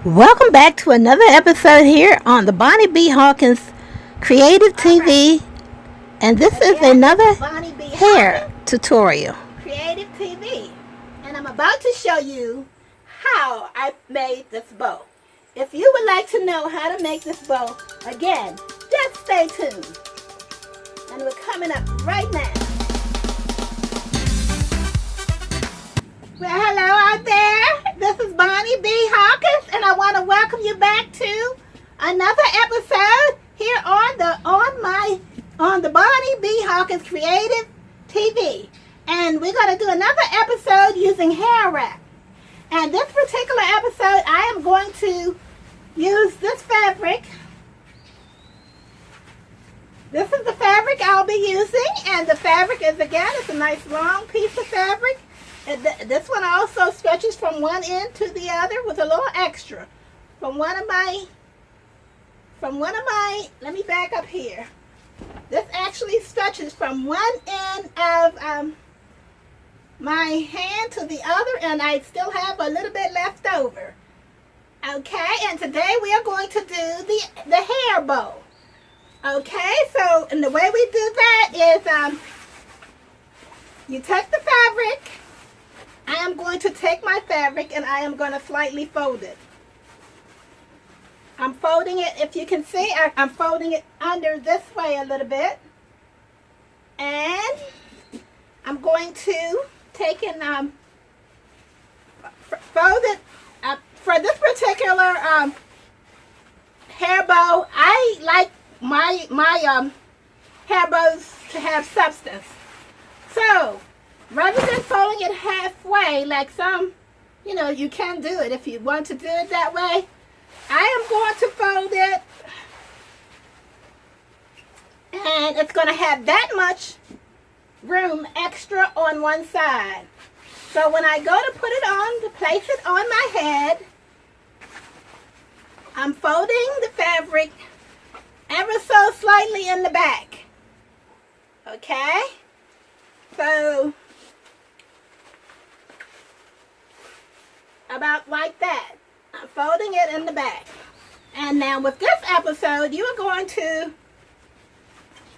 Welcome back to another episode here on the Bonnie B. Hawkins Creative TV, and this is another Bonnie B. hair Hawkins tutorial. Creative TV, and I'm about to show you how I made this bow. If you would like to know how to make this bow, again, just stay tuned. And we're coming up right now. Well, hello out there. This is Bonnie B. Hawkins, and I want to welcome you back to another episode here on the Bonnie B. Hawkins Creative TV. And we're going to do another episode using HeadWrap. And this particular episode, I am going to use this fabric. This is the fabric I'll be using, and the fabric is, again, it's a nice long piece of fabric. And this one also stretches from one end to the other with a little extra. From one of my, let me back up here. This actually stretches from one end of my hand to the other, and I still have a little bit left over. Okay, and today we are going to do the hair bow. Okay, so and the way we do that is you take the fabric. I am going to take my fabric and I am going to slightly fold it. I'm folding it, if you can see, I'm folding it under this way a little bit. And I'm going to take and fold it. For this particular hair bow, I like my hair bows to have substance. So, rather than folding it halfway, like some, you can do it if you want to do it that way, I am going to fold it, and it's going to have that much room extra on one side. So when I go to put it on, to place it on my head, I'm folding the fabric ever so slightly in the back. Okay? So, about like that. I'm folding it in the back. And now with this episode,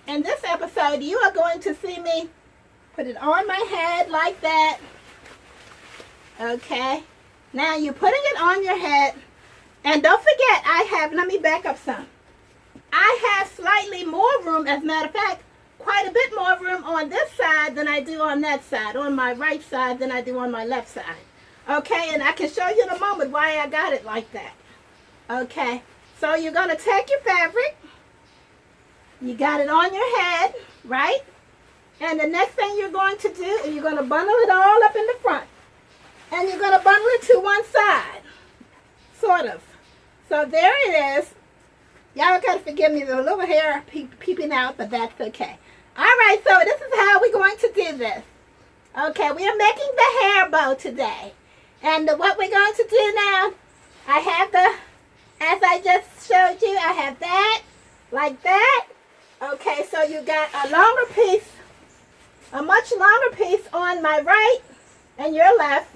in this episode, you are going to see me put it on my head like that. Okay. Now you're putting it on your head. And don't forget, let me back up some. I have slightly more room, as a matter of fact, quite a bit more room on this side than I do on that side, on my right side than I do on my left side. Okay, and I can show you in a moment why I got it like that. Okay, so you're going to take your fabric, you got it on your head, right? And the next thing you're going to do is you're going to bundle it all up in the front. And you're going to bundle it to one side, sort of. So there it is. Y'all got to forgive me, there's a little hair peeping out, but that's okay. All right, so this is how we're going to do this. Okay, we are making the hair bow today. And what we're going to do now, I have as I just showed you, I have that, like that. Okay, so you got a longer piece, a much longer piece on my right and your left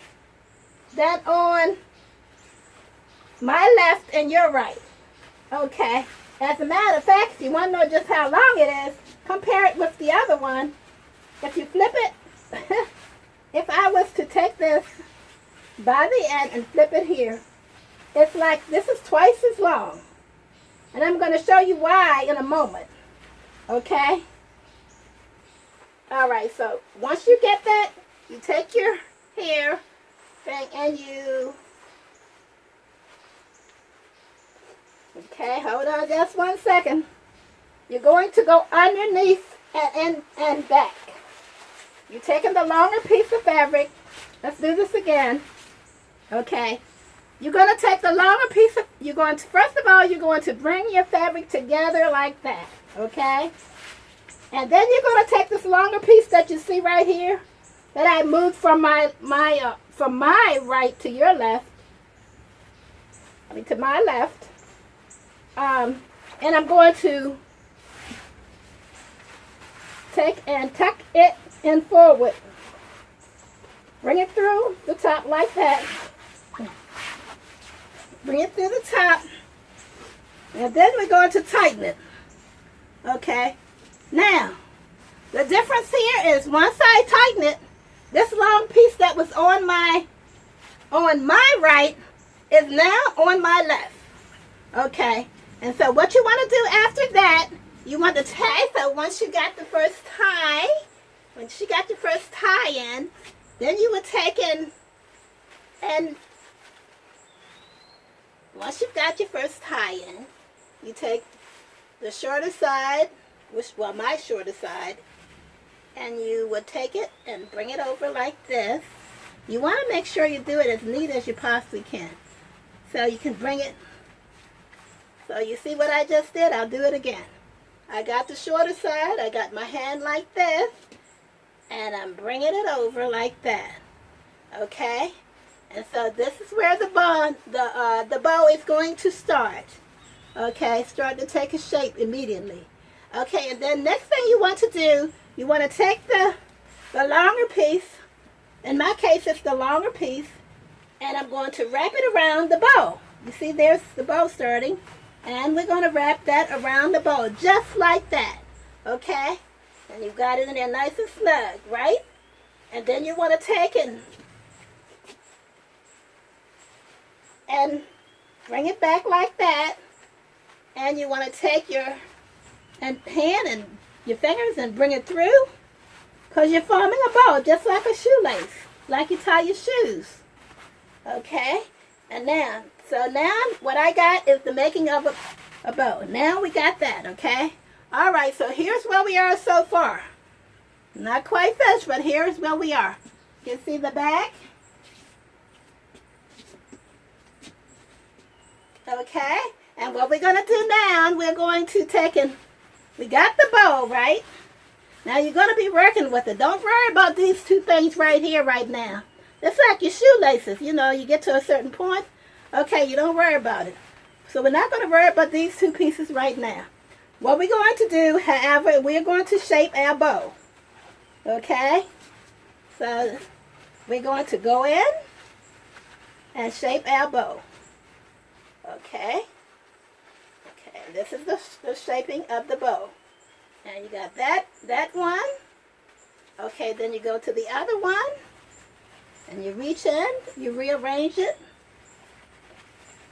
than on my left and your right. Okay, as a matter of fact, if you want to know just how long it is, compare it with the other one. If you flip it, if I was to take this by the end and flip it here, it's like this is twice as long. And I'm going to show you why in a moment. Okay? Alright, so once you get that, you take your hair thing and you... Okay, hold on just 1 second. You're going to go underneath and back. You're taking the longer piece of fabric. Let's do this again. Okay. You're going to take the longer piece of, first of all, you're going to bring your fabric together like that. Okay? And then you're going to take this longer piece that you see right here, that I moved from my right to your left. To my left. And I'm going to take and tuck it in forward. Bring it through the top like that. bring it through the top, and then we're going to tighten it. Okay, now the difference here is once I tighten it, this long piece that was on my right is now on my left. Okay, and so what you want to do after that, you want to tie. So once you got the first tie, in, then you would take and once you've got your first tie in, you take the shorter side, my shorter side, and you would take it and bring it over like this. You want to make sure you do it as neat as you possibly can. So you can bring it. So you see what I just did? I'll do it again. I got the shorter side. I got my hand like this. And I'm bringing it over like that. Okay? And so this is where the bow is going to start. Okay? Start to take a shape immediately. Okay, and then next thing you want to do, you want to take the longer piece. In my case, it's the longer piece, and I'm going to wrap it around the bow. You see, there's the bow starting, and we're going to wrap that around the bow, just like that, okay? And you've got it in there nice and snug, right? And then you want to take it and bring it back like that, and you want to take your hand and your fingers and bring it through. Because you're forming a bow, just like a shoelace, like you tie your shoes. Okay? And now, so now what I got is the making of a bow. Now we got that, okay? All right, so here's where we are so far. Not quite finished, but here's where we are. You can see the back. Okay? And what we're going to do now, we're going to take and, we got the bow, right? Now you're going to be working with it. Don't worry about these two things right here, right now. It's like your shoelaces. You know, you get to a certain point. Okay, you don't worry about it. So we're not going to worry about these two pieces right now. What we're going to do, however, we're going to shape our bow. Okay? So we're going to go in and shape our bow. Okay? Okay, this is the shaping of the bow. And you got that one. Okay, then you go to the other one. And you reach in, you rearrange it.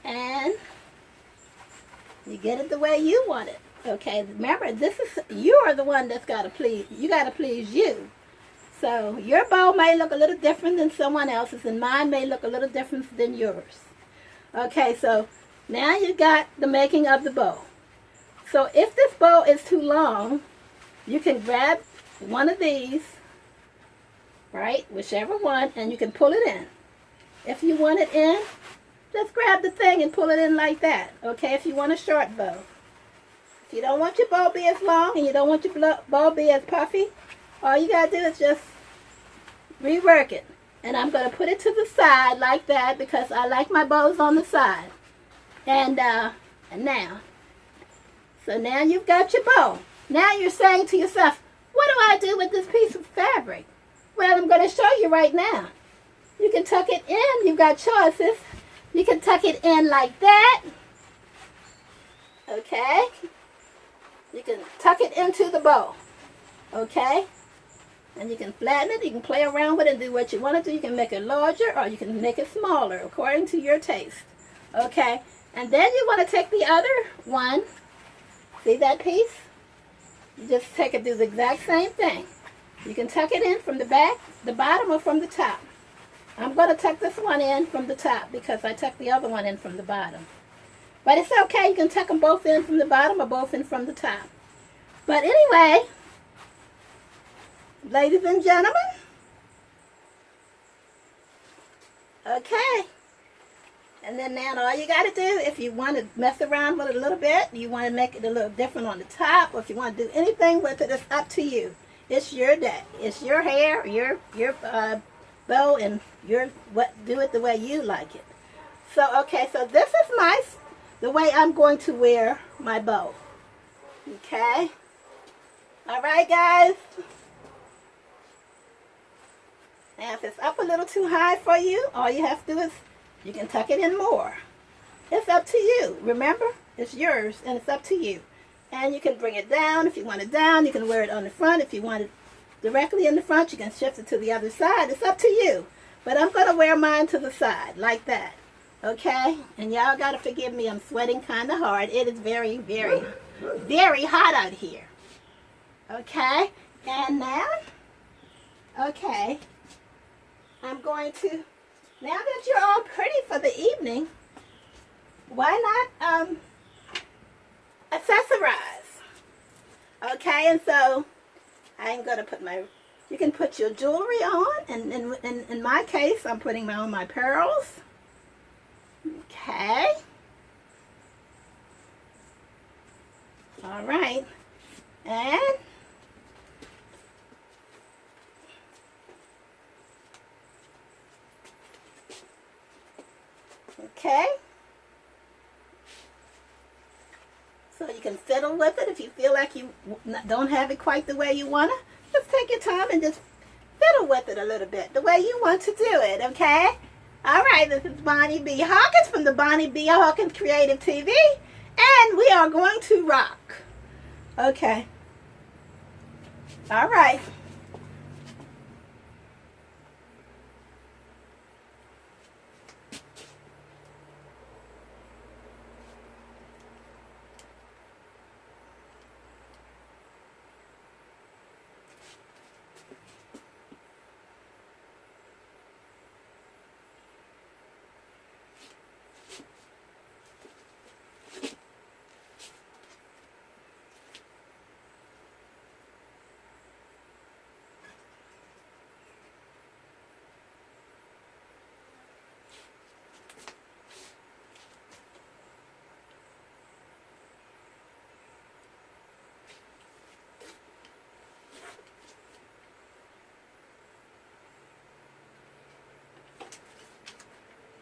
And you get it the way you want it. Okay, remember, you are the one that's got to please. You got to please you. So your bow may look a little different than someone else's, and mine may look a little different than yours. Okay, so now you got the making of the bow. So if this bow is too long, you can grab one of these, right, whichever one, and you can pull it in. If you want it in, just grab the thing and pull it in like that, okay, if you want a short bow. If you don't want your bow be as long and you don't want your bow be as puffy, all you got to do is just rework it. And I'm going to put it to the side like that because I like my bows on the side. And now. So now you've got your bow. Now you're saying to yourself, what do I do with this piece of fabric? Well, I'm going to show you right now. You can tuck it in. You've got choices. You can tuck it in like that. Okay? You can tuck it into the bow. Okay? And you can flatten it. You can play around with it and do what you want to do. You can make it larger or you can make it smaller according to your taste. Okay? And then you want to take the other one. See that piece? You just take it, do the exact same thing. You can tuck it in from the back, the bottom, or from the top. I'm going to tuck this one in from the top because I tucked the other one in from the bottom. But it's okay. You can tuck them both in from the bottom or both in from the top. But anyway, ladies and gentlemen, okay. And then now all you got to do, if you want to mess around with it a little bit, you want to make it a little different on the top, or if you want to do anything with it, it's up to you. It's your day. It's your hair, your bow, and do it the way you like it. So, okay, so this is the way I'm going to wear my bow. Okay? All right, guys? Now, if it's up a little too high for you, all you have to do is you can tuck it in more. It's up to you. Remember, it's yours and it's up to you. And you can bring it down if you want it down. You can wear it on the front. If you want it directly in the front, you can shift it to the other side. It's up to you. But I'm going to wear mine to the side like that. Okay? And y'all got to forgive me. I'm sweating kind of hard. It is very, very, very hot out here. Okay? And now, okay, I'm going to, now that you're all pretty for the evening, why not accessorize? Okay, and so I'm going to put my, you can put your jewelry on, and in my case, I'm putting on my pearls. Okay. All right. And okay. So you can fiddle with it if you feel like you don't have it quite the way you want to. Just take your time and just fiddle with it a little bit, the way you want to do it, okay? All right, this is Bonnie B. Hawkins from the Bonnie B. Hawkins Creative TV, and we are going to rock. Okay. All right.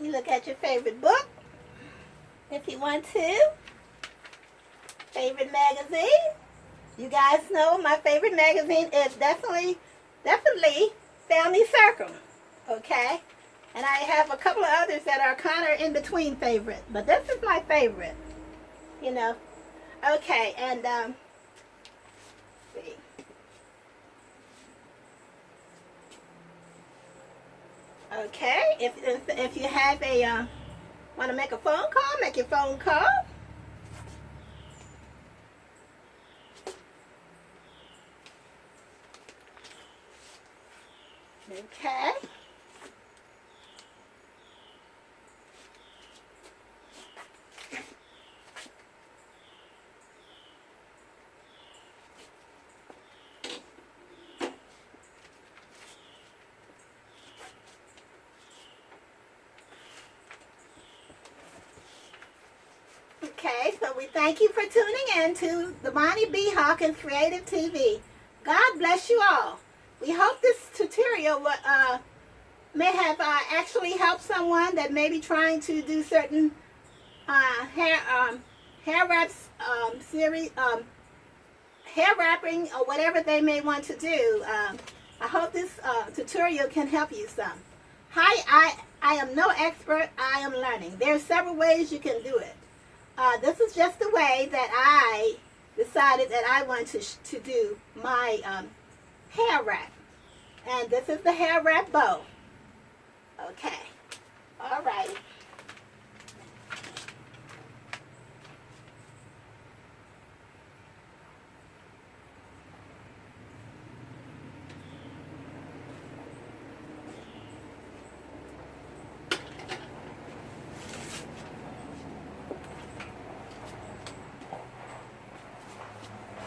You look at your favorite book, if you want to. Favorite magazine. You guys know my favorite magazine is definitely Family Circle. Okay? And I have a couple of others that are kind of in between favorite. But this is my favorite. You know. Okay, and let's see. Okay, if you have a want to make a phone call, make your phone call. Okay. Okay, so we thank you for tuning in to the Bonnie B. Hawkins Creative TV. God bless you all. We hope this tutorial may have actually helped someone that may be trying to do certain hair wraps series, hair wrapping, or whatever they may want to do. I hope this tutorial can help you some. Hi, I am no expert. I am learning. There are several ways you can do it. This is just the way that I decided that I want to do my hair wrap. And this is the hair wrap bow. Okay. All right.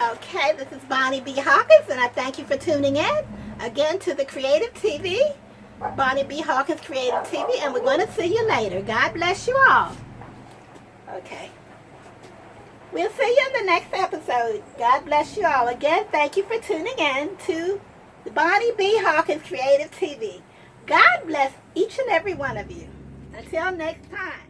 Okay, this is Bonnie B. Hawkins, and I thank you for tuning in again to the Creative TV, Bonnie B. Hawkins Creative TV, and we're going to see you later. God bless you all. Okay. We'll see you in the next episode. God bless you all. Again, thank you for tuning in to the Bonnie B. Hawkins Creative TV. God bless each and every one of you. Until next time.